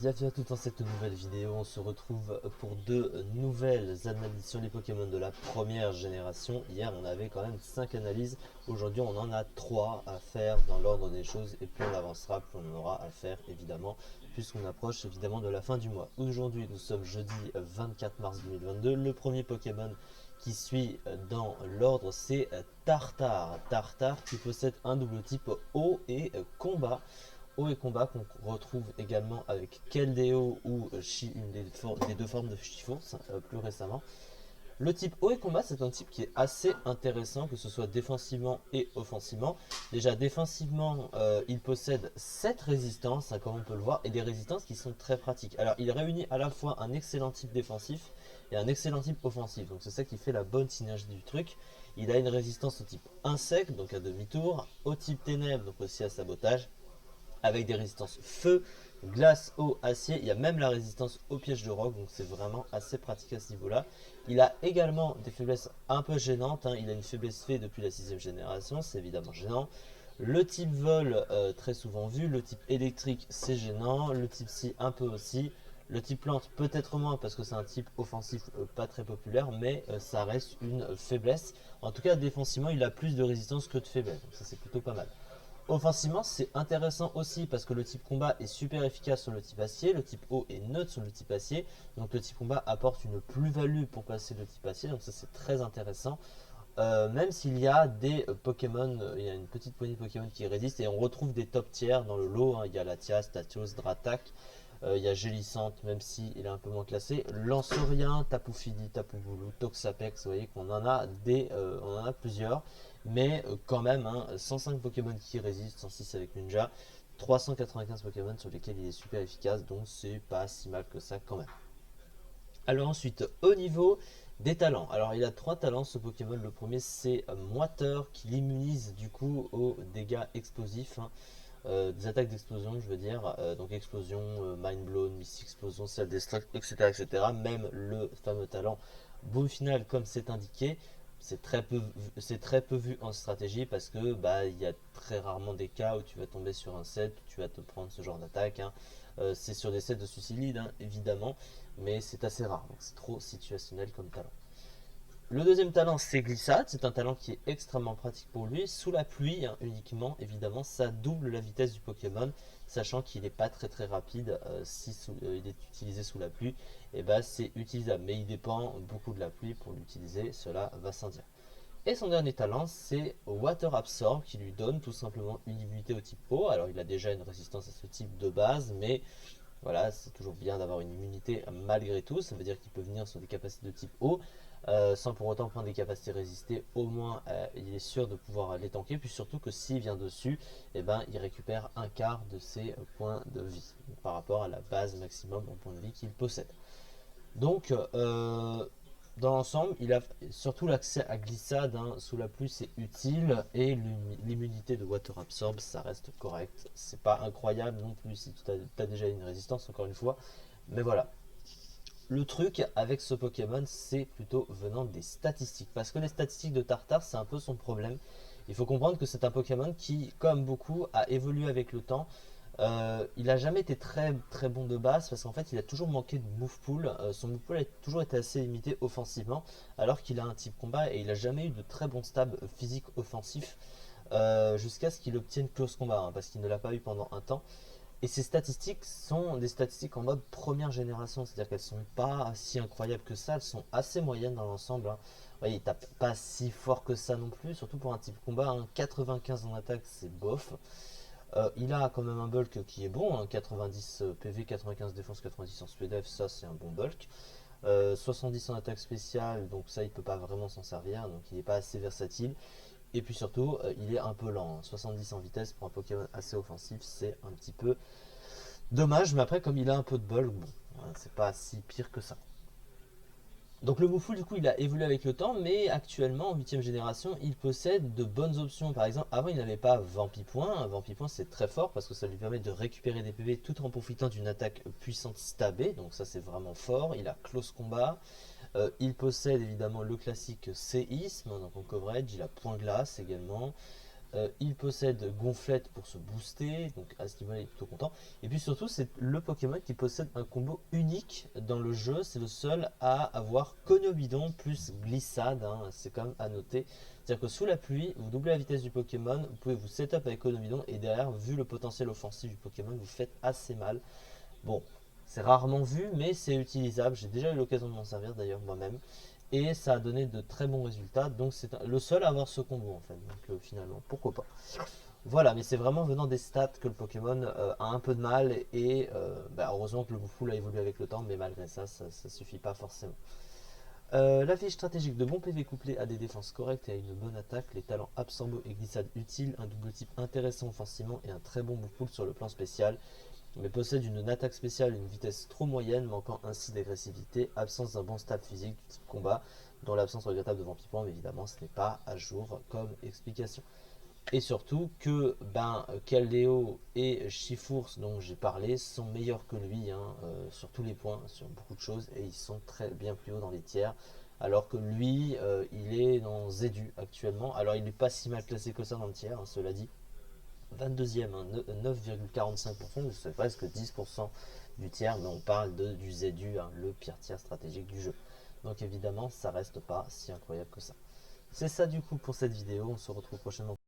Bienvenue à tous dans cette nouvelle vidéo. On se retrouve pour deux nouvelles analyses sur les Pokémon de la première génération. Hier on avait quand même 5 analyses, aujourd'hui on en a 3 à faire dans l'ordre des choses, et plus on avancera plus on en aura à faire évidemment, puisqu'on approche évidemment de la fin du mois. Aujourd'hui nous sommes jeudi 24 mars 2022. Le premier Pokémon qui suit dans l'ordre c'est Tartare. Tartare qui possède un double type eau et combat. Eau et combat qu'on retrouve également avec Keldeo ou une des deux formes de Chiforce plus récemment. Le type eau et combat, c'est un type qui est assez intéressant, que ce soit défensivement et offensivement. Déjà défensivement, il possède 7 résistances, hein, comme on peut le voir, et des résistances qui sont très pratiques. Alors il réunit à la fois un excellent type défensif et un excellent type offensif, donc c'est ça qui fait la bonne synergie du truc. Il a une résistance au type insecte, donc à demi-tour, au type ténèbres, donc aussi à sabotage, avec des résistances feu, glace, eau, acier. Il y a même la résistance au piège de roc, donc c'est vraiment assez pratique à ce niveau-là. Il a également des faiblesses un peu gênantes, hein. Il a une faiblesse fée depuis la 6ème génération, c'est évidemment gênant. Le type vol, très souvent vu. Le type électrique, c'est gênant. Le type psy, un peu aussi. Le type plante, peut-être moins parce que c'est un type offensif pas très populaire, mais ça reste une faiblesse. En tout cas, défensivement, il a plus de résistance que de faiblesse, donc ça c'est plutôt pas mal. Offensivement, c'est intéressant aussi parce que le type combat est super efficace sur le type acier, le type eau est neutre sur le type acier, donc le type combat apporte une plus-value pour passer le type acier, donc ça c'est très intéressant. Même s'il y a des Pokémon, il y a une petite poignée de Pokémon qui résistent et on retrouve des top tiers dans le lot, hein. Il y a Latias, Latios, Dratak, il y a Gélisante, même si il est un peu moins classé, Lanceurien, Tapu Fini, Tapu Bulu, Toxapex. Vous voyez qu'on en a on en a plusieurs, mais quand même, hein, 105 Pokémon qui résistent, 106 avec Ninja, 395 Pokémon sur lesquels il est super efficace, donc c'est pas si mal que ça quand même. Alors ensuite, au niveau des talents. Alors il a trois talents ce Pokémon. Le premier c'est Moiteur qui l'immunise du coup aux dégâts explosifs, hein. Des attaques d'explosion je veux dire. Donc explosion, Mind Blown, Misty Explosion, Self Destruct, etc., etc. Même le fameux talent Boom Final comme c'est indiqué. C'est très peu vu en stratégie parce que bah il y a très rarement des cas où tu vas tomber sur un set où tu vas te prendre ce genre d'attaque, hein. C'est sur des sets de suicide, hein, évidemment, mais c'est assez rare, donc c'est trop situationnel comme talent. Le deuxième talent c'est Glissade, c'est un talent qui est extrêmement pratique pour lui. Sous la pluie, hein, uniquement, évidemment, ça double la vitesse du Pokémon, sachant qu'il n'est pas très très rapide. Si il est utilisé sous la pluie, et bah c'est utilisable, mais il dépend beaucoup de la pluie pour l'utiliser, cela va sans dire. Et son dernier talent, c'est Water Absorb, qui lui donne tout simplement une immunité au type eau. Alors il a déjà une résistance à ce type de base, mais voilà, c'est toujours bien d'avoir une immunité malgré tout. Ça veut dire qu'il peut venir sur des capacités de type eau, sans pour autant prendre des capacités résistées. Au moins, il est sûr de pouvoir les tanker. Puis surtout que s'il vient dessus, eh ben, il récupère un quart de ses points de vie, donc, par rapport à la base maximum en points de vie qu'il possède. Donc, dans l'ensemble, il a surtout l'accès à glissade, hein, sous la pluie, c'est utile. Et l'immunité de Water Absorb, ça reste correct. C'est pas incroyable non plus si tu as déjà une résistance, encore une fois. Mais voilà. Le truc avec ce Pokémon, c'est plutôt venant des statistiques. Parce que les statistiques de Tartare, c'est un peu son problème. Il faut comprendre que c'est un Pokémon qui, comme beaucoup, a évolué avec le temps. Il a jamais été très très bon de base parce qu'en fait il a toujours manqué de move pool. Son move pool a toujours été assez limité offensivement alors qu'il a un type combat et il a jamais eu de très bons stats physiques offensifs, jusqu'à ce qu'il obtienne close combat, hein, parce qu'il ne l'a pas eu pendant un temps. Et ces statistiques sont des statistiques en mode première génération, c'est-à-dire qu'elles sont pas si incroyables que ça, elles sont assez moyennes dans l'ensemble, hein. Ouais, il tape pas si fort que ça non plus, surtout pour un type combat, hein. 95 en attaque, c'est bof. Il a quand même un bulk qui est bon, hein, 90 PV, 95 défense, 90 en SPDF, ça c'est un bon bulk. 70 en attaque spéciale, donc ça il peut pas vraiment s'en servir, donc il n'est pas assez versatile. Et puis surtout, il est un peu lent, hein. 70 en vitesse pour un Pokémon assez offensif, c'est un petit peu dommage, mais après comme il a un peu de bulk, bon, hein, c'est pas si pire que ça. Donc le Moufou du coup il a évolué avec le temps, mais actuellement en 8ème génération il possède de bonnes options. Par exemple avant il n'avait pas Vampipoint. Vampipoint c'est très fort parce que ça lui permet de récupérer des PV tout en profitant d'une attaque puissante stabée, donc ça c'est vraiment fort. Il a Close Combat, il possède évidemment le classique Séisme, donc en coverage. Il a Point Glace également. Il possède Gonflette pour se booster, donc à ce niveau-là il est plutôt content. Et puis surtout c'est le Pokémon qui possède un combo unique dans le jeu, c'est le seul à avoir Conobidon plus glissade, hein. C'est quand même à noter. C'est-à-dire que sous la pluie, vous doublez la vitesse du Pokémon, vous pouvez vous setup avec Conobidon et derrière, vu le potentiel offensif du Pokémon, vous faites assez mal. Bon, c'est rarement vu, mais c'est utilisable. J'ai déjà eu l'occasion de m'en servir d'ailleurs moi-même. Et ça a donné de très bons résultats. Donc c'est le seul à avoir ce combo en fait. Donc finalement, pourquoi pas. Voilà, mais c'est vraiment venant des stats que le Pokémon a un peu de mal. Et heureusement que le Boufoul a évolué avec le temps, mais malgré ça, ça suffit pas forcément. La fiche stratégique de bon PV couplé à des défenses correctes et à une bonne attaque, les talents Absorbo et Glissade utiles, un double type intéressant offensivement et un très bon Boufoul sur le plan spécial, mais possède une attaque spéciale et une vitesse trop moyenne, manquant ainsi d'agressivité, absence d'un bon stat physique du type combat, dont l'absence regrettable de Vampipon, mais évidemment ce n'est pas à jour comme explication. Et surtout que Keldeo et Chifours dont j'ai parlé sont meilleurs que lui hein, sur tous les points, sur beaucoup de choses, et ils sont très bien plus haut dans les tiers. Alors que lui, il est dans Zedu actuellement. Alors il n'est pas si mal classé que ça dans le tiers, hein, cela dit. 22e, hein, 9,45%, c'est presque 10% du tiers, mais on parle du Zedu, hein, le pire tiers stratégique du jeu. Donc évidemment, ça reste pas si incroyable que ça. C'est ça du coup pour cette vidéo, on se retrouve prochainement.